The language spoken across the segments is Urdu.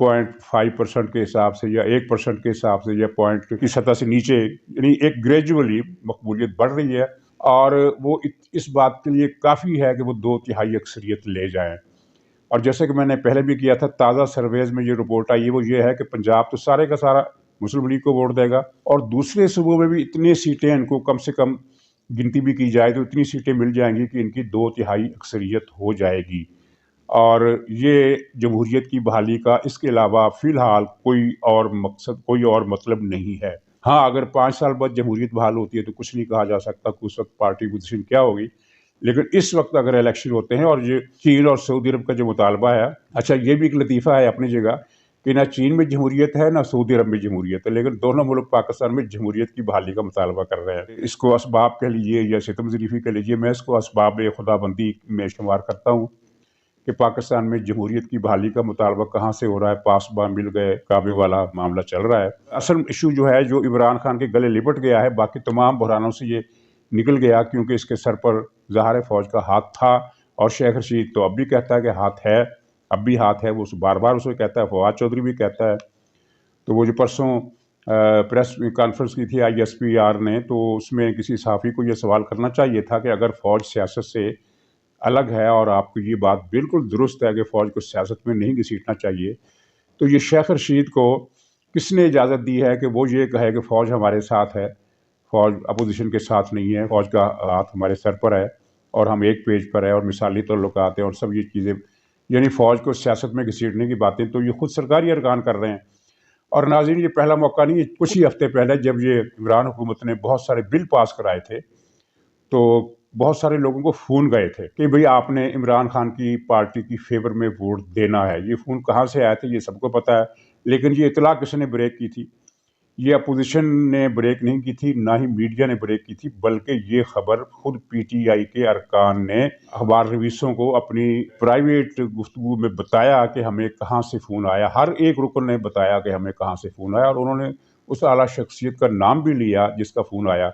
0.5% کے حساب سے یا 1% کے حساب سے یا پوائنٹ کی سطح سے نیچے، یعنی ایک گریجولی مقبولیت بڑھ رہی ہے، اور وہ اس بات کے لیے کافی ہے کہ وہ 2/3 اکثریت لے جائیں۔ اور جیسے کہ میں نے پہلے بھی کیا تھا، تازہ سرویز میں یہ رپورٹ آئی ہے وہ یہ ہے کہ پنجاب تو سارے کا سارا مسلم لیگ کو ووٹ دے گا، اور دوسرے صوبوں میں بھی اتنی سیٹیں ان کو کم سے کم گنتی بھی کی جائے تو اتنی سیٹیں مل جائیں گی کہ ان کی 2/3 اکثریت ہو جائے گی، اور یہ جمہوریت کی بحالی کا اس کے علاوہ فی الحال کوئی اور مقصد، کوئی اور مطلب نہیں ہے۔ ہاں، اگر 5 سال بعد جمہوریت بحال ہوتی ہے تو کچھ نہیں کہا جا سکتا کہ اس وقت پارٹی پوزیشن کیا ہوگی، لیکن اس وقت اگر الیکشن ہوتے ہیں، اور یہ چین اور سعودی عرب کا جو مطالبہ ہے، اچھا یہ بھی ایک لطیفہ ہے اپنی جگہ کہ نہ چین میں جمہوریت ہے نہ سعودی عرب میں جمہوریت ہے، لیکن دونوں ملک پاکستان میں جمہوریت کی بحالی کا مطالبہ کر رہے ہیں۔ اس کو اسباب کہہ لیجیے یا ستم ظریفی کہہ لیجیے، میں اس کو اسباب خدا بندی میں شمار کرتا ہوں کہ پاکستان میں جمہوریت کی بحالی کا مطالبہ کہاں سے ہو رہا ہے، پاس بام مل گئے کعبے والا معاملہ چل رہا ہے۔ اصل ایشو جو ہے، جو عمران خان کے گلے لپٹ گیا ہے باقی تمام بحرانوں سے، یہ نکل گیا کیونکہ اس کے سر پر ظاہر فوج کا ہاتھ تھا، اور شیخ رشید تو اب بھی کہتا ہے کہ ہاتھ ہے، اب بھی ہاتھ ہے، وہ بار بار اسے کہتا ہے، فواد چودھری بھی کہتا ہے۔ تو وہ جو پرسوں پریس کانفرنس کی تھی ISPR نے، تو اس میں کسی صحافی کو یہ سوال کرنا چاہیے تھا کہ اگر فوج سیاست سے الگ ہے، اور آپ کو یہ بات بالکل درست ہے کہ فوج کو سیاست میں نہیں گھسیٹنا چاہیے، تو یہ شیخ رشید کو کس نے اجازت دی ہے کہ وہ یہ کہے کہ فوج ہمارے ساتھ ہے، فوج اپوزیشن کے ساتھ نہیں ہے، فوج کا ہاتھ ہمارے سر پر ہے اور ہم ایک پیج پر ہے اور مثالی تعلقات ہیں اور سب یہ چیزیں، یعنی فوج کو سیاست میں گھسیٹنے کی باتیں تو یہ خود سرکاری ارکان کر رہے ہیں۔ اور ناظرین، یہ پہلا موقع نہیں ہے، کچھ ہی ہفتے پہلے جب یہ عمران حکومت نے بہت سارے بل پاس کرائے تھے تو بہت سارے لوگوں کو فون گئے تھے کہ بھئی آپ نے عمران خان کی پارٹی کی فیور میں ووٹ دینا ہے۔ یہ فون کہاں سے آئے تھے یہ سب کو پتہ ہے، لیکن یہ اطلاع کس نے بریک کی تھی؟ یہ اپوزیشن نے بریک نہیں کی تھی، نہ ہی میڈیا نے بریک کی تھی، بلکہ یہ خبر خود PTI کے ارکان نے اخبار نویسوں کو اپنی پرائیویٹ گفتگو میں بتایا کہ ہمیں کہاں سے فون آیا۔ ہر ایک رکن نے بتایا کہ ہمیں کہاں سے فون آیا، اور انہوں نے اس اعلیٰ شخصیت کا نام بھی لیا جس کا فون آیا۔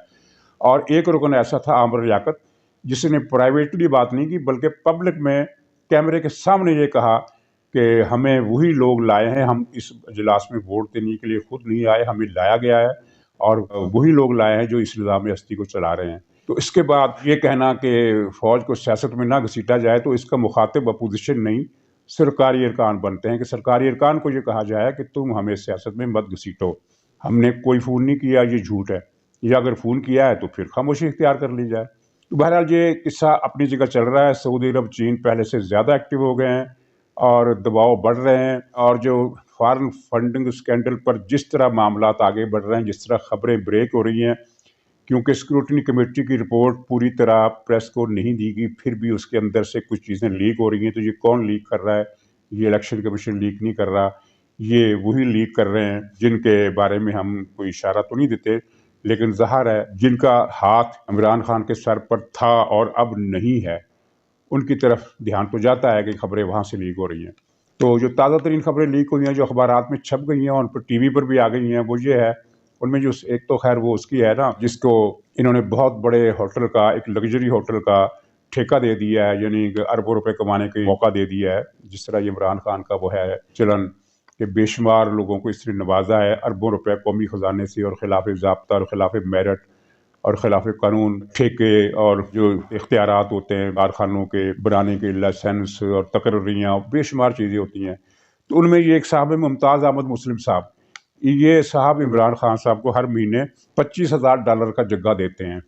اور ایک رکن ایسا تھا عامر لیاقت، جس نے پرائیویٹلی بات نہیں کی بلکہ پبلک میں کیمرے کے سامنے یہ کہا کہ ہمیں وہی لوگ لائے ہیں، ہم اس اجلاس میں ووٹ دینے کے لیے خود نہیں آئے، ہمیں لایا گیا ہے، اور وہی لوگ لائے ہیں جو اس نظام ہستی کو چلا رہے ہیں۔ تو اس کے بعد یہ کہنا کہ فوج کو سیاست میں نہ گھسیٹا جائے، تو اس کا مخاطب اپوزیشن نہیں سرکاری ارکان بنتے ہیں کہ سرکاری ارکان کو یہ کہا جائے کہ تم ہمیں سیاست میں مت گھسیٹو، ہم نے کوئی فون نہیں کیا، یہ جھوٹ ہے، یا اگر فون کیا ہے تو پھر خاموشی اختیار کر لی جائے۔ تو بہرحال یہ قصہ اپنی جگہ چل رہا ہے۔ سعودی عرب، چین پہلے سے زیادہ ایکٹیو ہو گئے ہیں اور دباؤ بڑھ رہے ہیں، اور جو فارن فنڈنگ اسکینڈل پر جس طرح معاملات آگے بڑھ رہے ہیں، جس طرح خبریں بریک ہو رہی ہیں، کیونکہ اسکروٹنی کمیٹی کی رپورٹ پوری طرح پریس کو نہیں دی گئی، پھر بھی اس کے اندر سے کچھ چیزیں لیک ہو رہی ہیں۔ تو یہ کون لیک کر رہا ہے؟ یہ الیکشن کمیشن لیک نہیں کر رہا، یہ وہی لیک کر رہے ہیں جن کے بارے میں ہم کوئی اشارہ تو نہیں دیتے، لیکن ظاہر ہے جن کا ہاتھ عمران خان کے سر پر تھا اور اب نہیں ہے، ان کی طرف دھیان تو جاتا ہے کہ خبریں وہاں سے لیک ہو رہی ہیں۔ تو جو تازہ ترین خبریں لیک ہوئی ہیں، جو اخبارات میں چھپ گئی ہیں اور ان پر TV پر بھی آ گئی ہیں، وہ یہ ہے، ان میں جو ایک تو خیر وہ اس کی ہے نا، جس کو انہوں نے بہت بڑے ہوٹل کا، ایک لگژری ہوٹل کا ٹھیکہ دے دیا ہے، یعنی کہ اربوں روپے کمانے کا موقع دے دیا ہے، جس طرح عمران خان کا وہ ہے چلن کہ بے شمار لوگوں کو اس طرح نوازا ہے اربوں روپے قومی خزانے سے، اور خلاف ضابطہ اور خلاف میرٹ اور خلاف قانون ٹھیکے اور جو اختیارات ہوتے ہیں کارخانوں کے بنانے کے، لائسنس اور تقرریاں، بے شمار چیزیں ہوتی ہیں۔ تو ان میں یہ ایک صاحب ممتاز احمد مسلم صاحب، یہ صاحب عمران خان صاحب کو ہر مہینے $25,000 کا جگہ دیتے ہیں۔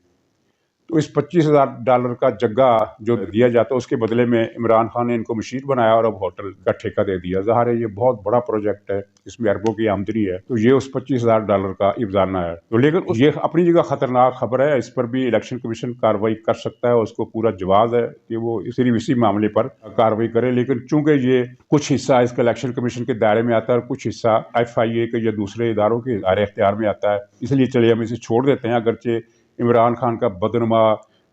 تو اس $25,000 کا جگہ جو دیا جاتا ہے، اس کے بدلے میں عمران خان نے ان کو مشیر بنایا اور اب ہوٹل کا ٹھیکہ دے دیا۔ ظاہر ہے یہ بہت بڑا پروجیکٹ ہے، اس میں اربوں کی آمدنی ہے، تو یہ اس $25,000 کا افزانہ ہے۔ تو لیکن یہ اپنی جگہ خطرناک خبر ہے، اس پر بھی الیکشن کمیشن کارروائی کر سکتا ہے، اس کو پورا جواز ہے کہ وہ صرف اسی معاملے پر کارروائی کرے، لیکن چونکہ یہ کچھ حصہ اس کا الیکشن کمیشن کے دائرے میں آتا ہے اور کچھ حصہ FIA کے یا دوسرے اداروں کے دائرے اختیار میں آتا ہے، اس لیے چلیے ہم اسے چھوڑ دیتے ہیں، اگرچہ عمران خان کا بدنما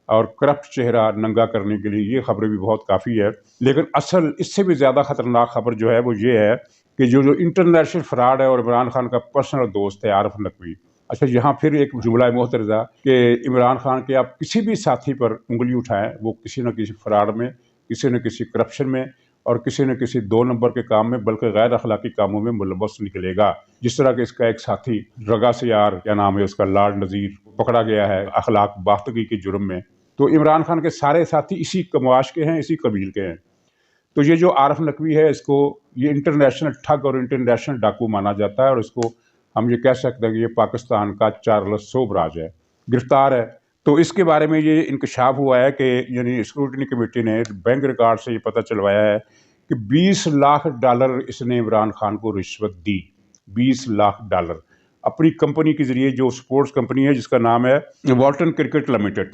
اور کرپٹ چہرہ ننگا کرنے کے لیے یہ خبریں بھی بہت کافی ہے۔ لیکن اصل اس سے بھی زیادہ خطرناک خبر جو ہے وہ یہ ہے کہ جو انٹرنیشنل فراڈ ہے اور عمران خان کا پرسنل دوست ہے عارف نقوی۔ اچھا، یہاں پھر ایک جملہ محترضہ کہ عمران خان کے آپ کسی بھی ساتھی پر انگلی اٹھائیں، وہ کسی نہ کسی فراڈ میں، کسی نہ کسی کرپشن میں اور کسی نہ کسی 2 نمبر کے کام میں بلکہ غیر اخلاقی کاموں میں ملوث نکلے گا، جس طرح کہ اس کا ایک ساتھی رگا سیار کیا نام ہے اس کا لارڈ نذیر پکڑا گیا ہے اخلاق باختگی کے جرم میں۔ تو عمران خان کے سارے ساتھی اسی کمواش کے ہیں، اسی قبیل کے ہیں۔ تو یہ جو عارف نقوی ہے اس کو یہ انٹرنیشنل ٹھگ اور انٹرنیشنل ڈاکو مانا جاتا ہے، اور اس کو ہم یہ کہہ سکتے ہیں کہ یہ پاکستان کا چارلس سوبراج ہے، گرفتار ہے۔ تو اس کے بارے میں یہ انکشاف ہوا ہے کہ یعنی اسکروٹنی کمیٹی نے بینک ریکارڈ سے یہ پتہ چلوایا ہے کہ $20 لاکھ اس نے عمران خان کو رشوت دی، $20 لاکھ اپنی کمپنی کے ذریعے، جو سپورٹس کمپنی ہے جس کا نام ہے والٹن کرکٹ لمیٹڈ۔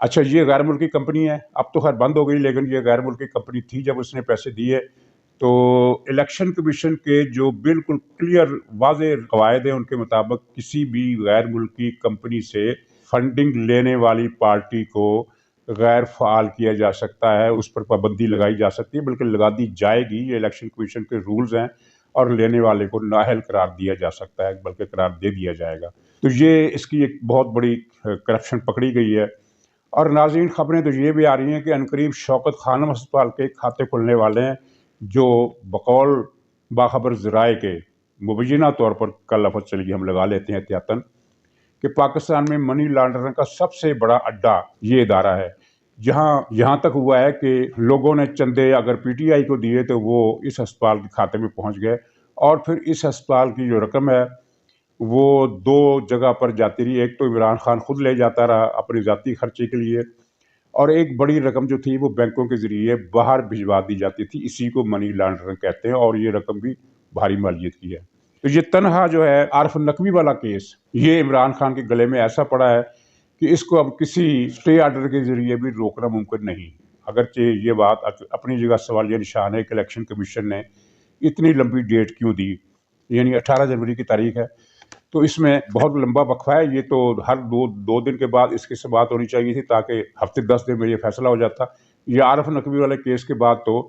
اچھا، یہ غیر ملکی کمپنی ہے، اب تو خیر بند ہو گئی، لیکن یہ غیر ملکی کمپنی تھی جب اس نے پیسے دیے۔ تو الیکشن کمیشن کے جو بالکل کلیئر واضح قواعد ہیں ان کے مطابق کسی بھی غیر ملکی کمپنی سے فنڈنگ لینے والی پارٹی کو غیر فعال کیا جا سکتا ہے، اس پر پابندی لگائی جا سکتی ہے، بلکہ لگا دی جائے گی۔ یہ الیکشن کمیشن کے رولز ہیں، اور لینے والے کو نااہل قرار دیا جا سکتا ہے، بلکہ قرار دے دیا جائے گا۔ تو یہ اس کی ایک بہت بڑی کرپشن پکڑی گئی ہے۔ اور ناظرین، خبریں تو یہ بھی آ رہی ہیں کہ عنقریب شوکت خانم ہسپتال کے کھاتے کھلنے والے ہیں، جو بقول باخبر ذرائع کے مبینہ طور پر کل لفظ چلیے ہم لگا لیتے ہیں احتیاطاً، کہ پاکستان میں منی لانڈرنگ کا سب سے بڑا اڈا یہ ادارہ ہے، جہاں یہاں تک ہوا ہے کہ لوگوں نے چندے اگر پی ٹی آئی کو دیے تو وہ اس ہسپتال کے کھاتے میں پہنچ گئے، اور پھر اس ہسپتال کی جو رقم ہے وہ 2 جگہ پر جاتی رہی۔ ایک تو عمران خان خود لے جاتا رہا اپنے ذاتی خرچے کے لیے، اور ایک بڑی رقم جو تھی وہ بینکوں کے ذریعے باہر بھجوا دی جاتی تھی، اسی کو منی لانڈرنگ کہتے ہیں، اور یہ رقم بھی بھاری مالیت کی ہے۔ تو یہ تنہا جو ہے عارف نقوی والا کیس، یہ عمران خان کے گلے میں ایسا پڑا ہے کہ اس کو اب کسی اسٹے آرڈر کے ذریعے بھی روکنا ممکن نہیں۔ اگرچہ یہ بات اپنی جگہ سوالیہ نشان ہے کہ الیکشن کمیشن نے اتنی لمبی ڈیٹ کیوں دی، یعنی 18 جنوری کی تاریخ ہے، تو اس میں بہت لمبا وقفہ ہے۔ یہ تو ہر دو دن کے بعد اس کی سے بات ہونی چاہیے تھی، تاکہ ہفتے 10 دن میں یہ فیصلہ ہو جاتا۔ یہ عارف نقوی والے کیس کے بعد تو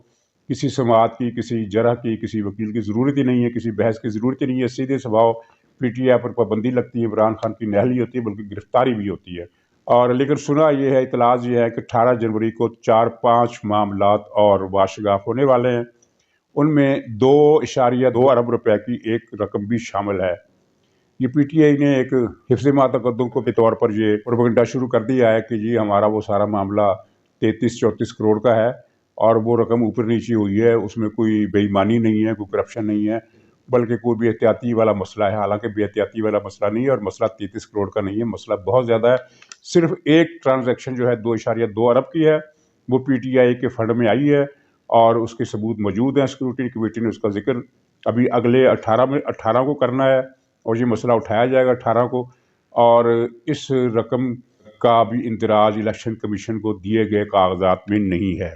کسی سماعت کی، کسی جرح کی، کسی وکیل کی ضرورت ہی نہیں ہے، کسی بحث کی ضرورت ہی نہیں ہے، سیدھے سباؤ پی ٹی آئی پر پابندی لگتی ہے، عمران خان کی نہلی ہوتی ہے، بلکہ گرفتاری بھی ہوتی ہے۔ اور لیکن سنا یہ ہے، اطلاع یہ ہے کہ 18 جنوری کو 4-5 معاملات اور واشگاف ہونے والے ہیں، ان میں $2.2 ارب کی ایک رقم بھی شامل ہے۔ یہ پی ٹی آئی نے ایک حفظ ما تقدم کے طور پر یہ پروپیگنڈا شروع کر دیا ہے کہ جی ہمارا وہ سارا معاملہ 33-34 کروڑ کا ہے، اور وہ رقم اوپر نیچے ہوئی ہے، اس میں کوئی بے ایمانی نہیں ہے، کوئی کرپشن نہیں ہے، بلکہ کوئی بے احتیاطی والا مسئلہ ہے۔ حالانکہ بے احتیاطی والا مسئلہ نہیں ہے، اور مسئلہ 33 کروڑ کا نہیں ہے، مسئلہ بہت زیادہ ہے۔ صرف ایک ٹرانزیکشن جو ہے 2.2 ارب کی ہے، وہ پی ٹی آئی کے فنڈ میں آئی ہے، اور اس کے ثبوت موجود ہیں۔ اسکروٹنی کمیٹی نے اس کا ذکر ابھی اگلے 18 کو کرنا ہے، اور یہ مسئلہ اٹھایا جائے گا 18 کو، اور اس رقم کا بھی اندراج الیکشن کمیشن کو دیے گئے کاغذات میں نہیں ہے۔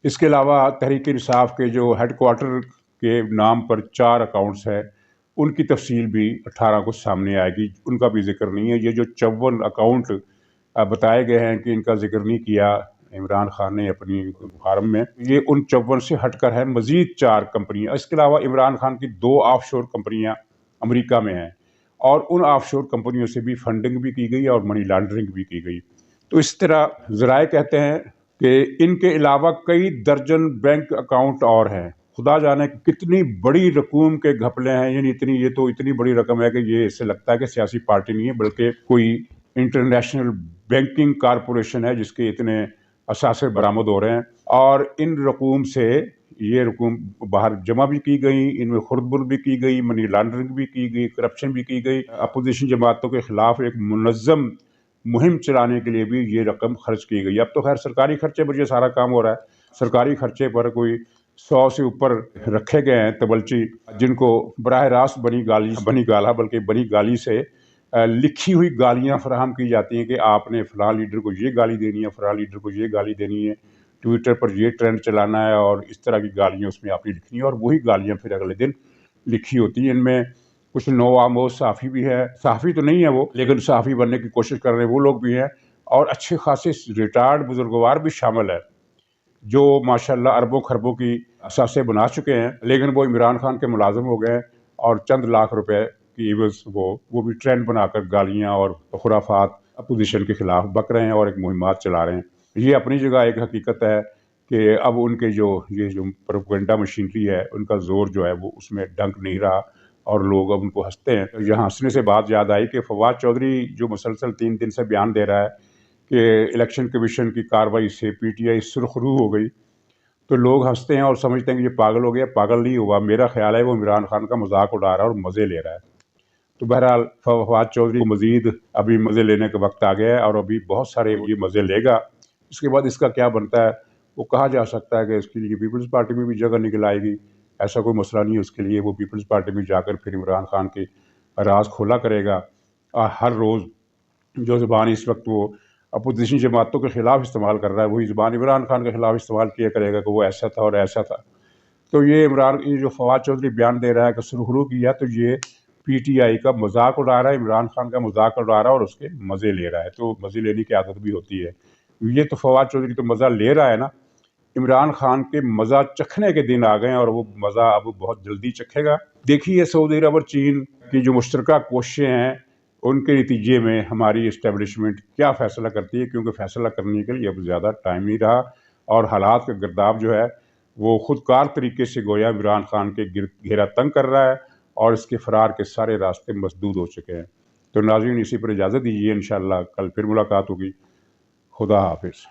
اس کے علاوہ تحریک انصاف کے جو ہیڈ کوارٹر کے نام پر 4 اکاؤنٹس ہیں، ان کی تفصیل بھی 18 کو سامنے آئے گی، ان کا بھی ذکر نہیں ہے۔ یہ جو 54 اکاؤنٹ بتائے گئے ہیں کہ ان کا ذکر نہیں کیا عمران خان نے اپنی فارم میں، یہ ان 54 سے ہٹ کر ہے مزید 4 کمپنیاں۔ اس کے علاوہ عمران خان کی 2 آف شور کمپنیاں امریکہ میں ہیں، اور ان آف شور کمپنیوں سے بھی فنڈنگ بھی کی گئی اور منی لانڈرنگ بھی کی گئی۔ تو اس طرح ذرائع کہتے ہیں کہ ان کے علاوہ کئی درجن بینک اکاؤنٹ اور ہیں، خدا جانے کتنی بڑی رقوم کے گھپلے ہیں، یعنی یہ تو اتنی بڑی رقم ہے کہ یہ اس سے لگتا ہے کہ سیاسی پارٹی نہیں ہے، بلکہ کوئی انٹرنیشنل بینکنگ کارپوریشن ہے جس کے اتنے اثاثے برآمد ہو رہے ہیں۔ اور ان رقوم سے یہ رقوم باہر جمع بھی کی گئی، ان میں خرد برد بھی کی گئی، منی لانڈرنگ بھی کی گئی، کرپشن بھی کی گئی، اپوزیشن جماعتوں کے خلاف ایک منظم مہم چلانے کے لیے بھی یہ رقم خرچ کی گئی۔ اب تو خیر سرکاری خرچے پر یہ سارا کام ہو رہا ہے، سرکاری خرچے پر کوئی 100 سے اوپر رکھے گئے ہیں تبلچی، جن کو براہ راست بنی گالی سے لکھی ہوئی گالیاں فراہم کی جاتی ہیں کہ آپ نے فلاں لیڈر کو یہ گالی دینی ہے، فلاں لیڈر کو یہ گالی دینی ہے، ٹویٹر پر یہ ٹرینڈ چلانا ہے، اور اس طرح کی گالیاں اس میں آپ نے لکھنی ہیں، اور وہی گالیاں پھر اگلے دن لکھی ہوتی ہیں۔ ان میں کچھ نو آموز صحافی بھی ہے، صحافی تو نہیں ہے وہ، لیکن صحافی بننے کی کوشش کر رہے ہیں وہ لوگ بھی ہیں، اور اچھے خاصے ریٹائرڈ بزرگوار بھی شامل ہے، جو ماشاءاللہ اربوں خربوں کی اثاثے بنا چکے ہیں، لیکن وہ عمران خان کے ملازم ہو گئے، اور چند لاکھ روپے کی عوض وہ بھی ٹرینڈ بنا کر گالیاں اور خرافات اپوزیشن کے خلاف بک رہے ہیں اور ایک مہمات چلا رہے ہیں۔ یہ اپنی جگہ ایک حقیقت ہے کہ اب ان کے یہ جو پروپیگنڈا مشینری ہے ان کا زور جو ہے وہ اس میں ڈنک نہیں رہا اور لوگ اب ان کو ہنستے ہیں۔ یہاں ہنسنے سے بات یاد آئی کہ فواد چودھری جو مسلسل 3 دن سے بیان دے رہا ہے کہ الیکشن کمیشن کی کارروائی سے پی ٹی آئی سرخرو ہو گئی، تو لوگ ہنستے ہیں اور سمجھتے ہیں کہ یہ پاگل ہو گیا۔ پاگل نہیں ہوا، میرا خیال ہے وہ عمران خان کا مذاق اڑا رہا ہے اور مزے لے رہا ہے۔ تو بہرحال فواد چودھری کو مزید ابھی مزے لینے کا وقت آ گیا ہے اور ابھی بہت سارے یہ مزے لے گا۔ اس کے بعد اس کا کیا بنتا ہے وہ کہا جا سکتا ہے کہ اس کے لیے پیپلز پارٹی میں بھی جگہ نکل آئے گی، ایسا کوئی مسئلہ نہیں ہے اس کے لیے، وہ پیپلز پارٹی میں جا کر پھر عمران خان کے راز کھولا کرے گا۔ اور ہر روز جو زبان اس وقت وہ اپوزیشن جماعتوں کے خلاف استعمال کر رہا ہے وہی زبان عمران خان کے خلاف استعمال کیا کرے گا کہ وہ ایسا تھا اور ایسا تھا۔ تو یہ جو فواد چودھری بیان دے رہا ہے کہ سرخرو کیا، تو یہ پی ٹی آئی کا مذاق اڑا رہا ہے، عمران خان کا مذاق اڑا رہا ہے اور اس کے مزے لے رہا ہے۔ تو مزے لینے کی عادت بھی ہوتی ہے، یہ تو فواد چودھری تو مزہ لے رہا ہے نا، عمران خان کے مزہ چکھنے کے دن آ گئے ہیں اور وہ مزہ اب بہت جلدی چکھے گا۔ دیکھیے سعودی عرب اور چین کی جو مشترکہ کوششیں ہیں ان کے نتیجے میں ہماری اسٹیبلشمنٹ کیا فیصلہ کرتی ہے، کیونکہ فیصلہ کرنے کے لیے اب زیادہ ٹائم نہیں رہا اور حالات کا گرداب جو ہے وہ خودکار طریقے سے گویا عمران خان کے گھیرا تنگ کر رہا ہے اور اس کے فرار کے سارے راستے مسدود ہو چکے ہیں۔ تو ناظرین اسی پر اجازت دیجیے، انشاءاللہ کل پھر ملاقات ہوگی۔ خدا حافظ۔